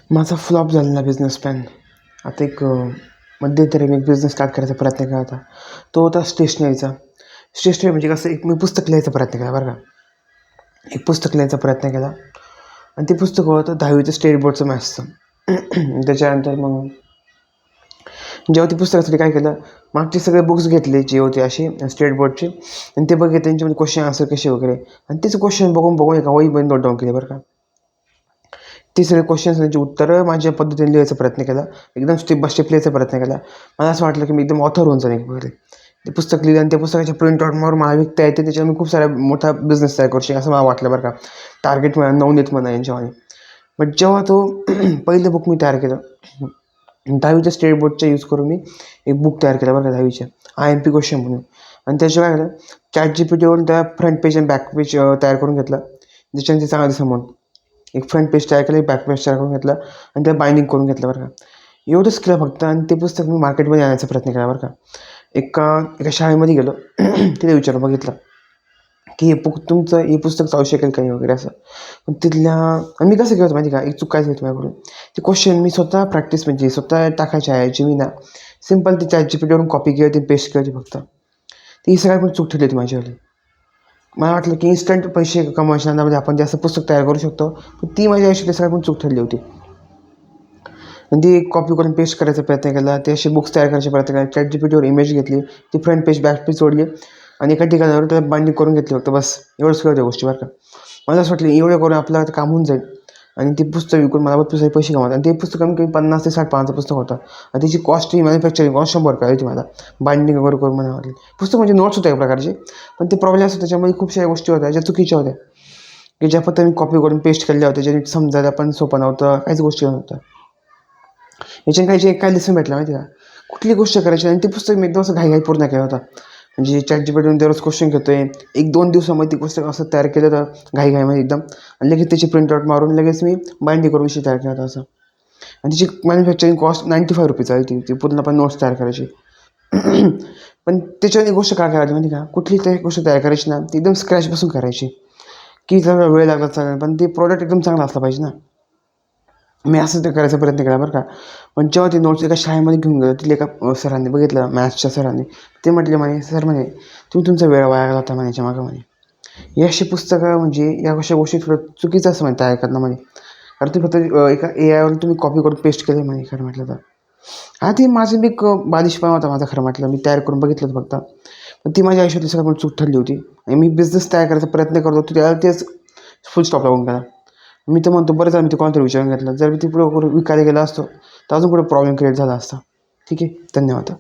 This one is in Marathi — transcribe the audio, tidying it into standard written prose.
माझा फ्लॉप झालेला बिझनेस प्लॅन. आता मध्यंतरी मी एक बिझनेस स्टार्ट करायचा प्रयत्न केला होता. तो होता स्टेशनरीचा. स्टेशनरी म्हणजे कसं, मी पुस्तक लिहायचा प्रयत्न केला बरं का. एक पुस्तक लिहायचा प्रयत्न केला आणि ते पुस्तक होतं 10वीचं स्टेट बोर्डचं मॅथ्सचं. त्याच्यानंतर मग जेव्हा ते पुस्तकासाठी काय केलं, मागचे सगळे बुक्स घेतले जे होते असे स्टेट बोर्डचे, आणि ते बघितले त्यांच्यामध्ये क्वेश्चन आन्सर कसे वगैरे, आणि तेच क्वेश्चन बघून एका वहीमध्ये नोट डाऊन केले बरं का. ते सगळे क्वेश्चन्स त्यांची उत्तरं माझ्या पद्धतीने लिहायचा प्रयत्न केला. एकदम स्टेप बाय स्टेप लिहायचा प्रयत्न केला. मला असं वाटलं की मी एकदम ऑथर होऊन जाईल वगैरे. ते पुस्तक लिहिलं आणि त्या पुस्तकाच्या प्रिंट आउट मारून मला विकता येते, त्याच्यावर मी खूप सारा मोठा बिझनेस तयार करू शकेन असं मला वाटलं बरं का. टार्गेट म्हणा, नवनीत म्हणा यांच्यामध्ये. बट जेव्हा तो पहिलं बुक मी तयार केलं, 10वीच्या स्टेट बोर्डचा यूज करून मी एक बुक तयार केलं बरं का, 10वीच्या IMP क्वेश्चन म्हणून. आणि त्याच्या काय झालं, ChatGPTवरून त्या फ्रंट पेज आणि बॅक पेज तयार करून घेतलं, ज्याच्याने ते चांगलं दिसतं म्हणून. एक फ्रंट पेज तयार केलं, एक बॅक पेज तयार करून घेतलं आणि त्याला बाइंडिंग करून घेतलं बरं का. एवढंच केलं फक्त, आणि ते पुस्तक मी मार्केटमध्ये आणायचा प्रयत्न केला बरं का. एका शाळेमध्ये गेलो, तिथे विचारून बघितलं की हे पुस्तक चालू शकेल का नाही वगैरे असं. पण आणि मी कसं केलं होतं माहिती का, एक चूक काय झाली होती माझ्याकडून. ते क्वेश्चन मी स्वतः प्रॅक्टिस म्हणजे स्वतः टाकायचे आहे मी ना, सिम्पल ते ChatGPTवरून कॉपी केली होती, पेस्ट केली होती फक्त. ती सगळ्यात पण चूक ठरली होती माझ्यावाली. मला वाटलं की इन्स्टंट पैसे कमवायच्या नादामध्ये आपण जास्त पुस्तक तयार करू शकतो, पण ती माझ्या आयुष्यातली सगळ्यात पण चूक ठरली होती. आणि ती कॉपी करून पेस्ट करायचा प्रयत्न केला, ते असे बुक्स तयार करायचा प्रयत्न केला. ChatGPTवर इमेज घेतली, ती फ्रंट पेज बॅक पेज सोडली आणि एका ठिकाणावर त्याला बाइंडिंग करून घेतली फक्त, बस एवढंच केलं त्या गोष्टी बरं का. मला असं वाटलं एवढं करून आपलं आता काम होऊन जाईल आणि ते पुस्तक विकून मला पैसे कमवतात. आणि ते पुस्तक कमी कमी 50 ते 60 पानाचं पुस्तक होतं, आणि त्याची कॉस्ट ही मॅन्युफॅक्चरिंग कॉस्ट 100 रुपये होती मला, बाइंडिंग वगैरे करून मला वाटली. पुस्तक म्हणजे नोट्स होत्या एक प्रकारचे, पण ते प्रॉब्लेम असं त्याच्यामध्ये खूप साऱ्या गोष्टी होत्या ज्या चुकीच्या होत्या, की ज्या फक्त मी कॉपी करून पेस्ट केलेल्या होत्या, ज्याने समजायला पण सोपं नव्हतं, काहीच गोष्टी नव्हत्या. याच्याने काय लेसन भेटला माहिती का, कुठली गोष्ट करायची. आणि ते पुस्तक मी एकदम असं घाई पूर्ण केलं होतं. म्हणजे ChatGPTवरून दररोज क्वेश्चन घेतोय, 1-2 दिवसामध्ये ते पुस्तक असं तयार केलं होतं घाईमध्ये एकदम, आणि लगेच त्याची प्रिंटआउट मारून लगेच मी बाइंडिंग करून विषय तयार केला होता असं. आणि त्याची मॅन्युफॅक्चरिंग कॉस्ट 95 रुपीज आहे ती पूर्णपणे नोट्स तयार करायची. पण त्याच्यावर एक गोष्ट काय करायची माहिती का, कुठली तरी गोष्ट तयार करायची ना, ती एकदम स्क्रॅचपासून करायची, की जरा वेळ लागला चालेल, पण ते प्रॉडक्ट एकदम चांगला असला पाहिजे ना. मी असं ते करायचा प्रयत्न केला बरं का. पण जेव्हा ते नोट्स एका शाळेमध्ये घेऊन गेलो, तिथल्या एका सरांनी बघितलं, मॅथ्सच्या सरांनी. ते म्हणे, सर म्हणे, तुम्ही तुमचा वेळ वाया घालवता म्हणे याच्यामागं म्हणे. ही अशी पुस्तकं म्हणजे या अशा गोष्टी थोडं चुकीचं असं म्हणे तयार करणं म्हणे. कारण तुम्ही फक्त एका AIवरून तुम्ही कॉपी करून पेस्ट केलं म्हणे खरं म्हटलं तर. हा, ती माझं मी एक बालिशपणा होता माझा खरं म्हटलं. मी तयार करून बघितलं होतं फक्त. पण ती माझ्या आयुष्यातली सगळ्यात मोठी चूक ठरली होती. आणि मी बिझनेस तयार करायचा प्रयत्न करत होतो, त्याला तेच फुल स्टॉप लावून गेला. मी तर म्हणतो बरं झालं मी ते कोणातरी विचारून घेतलं. जर मी ती पुढं विकायला गेला असतो तर अजून पुढे प्रॉब्लेम क्रिएट झाला असता. ठीक आहे, धन्यवाद.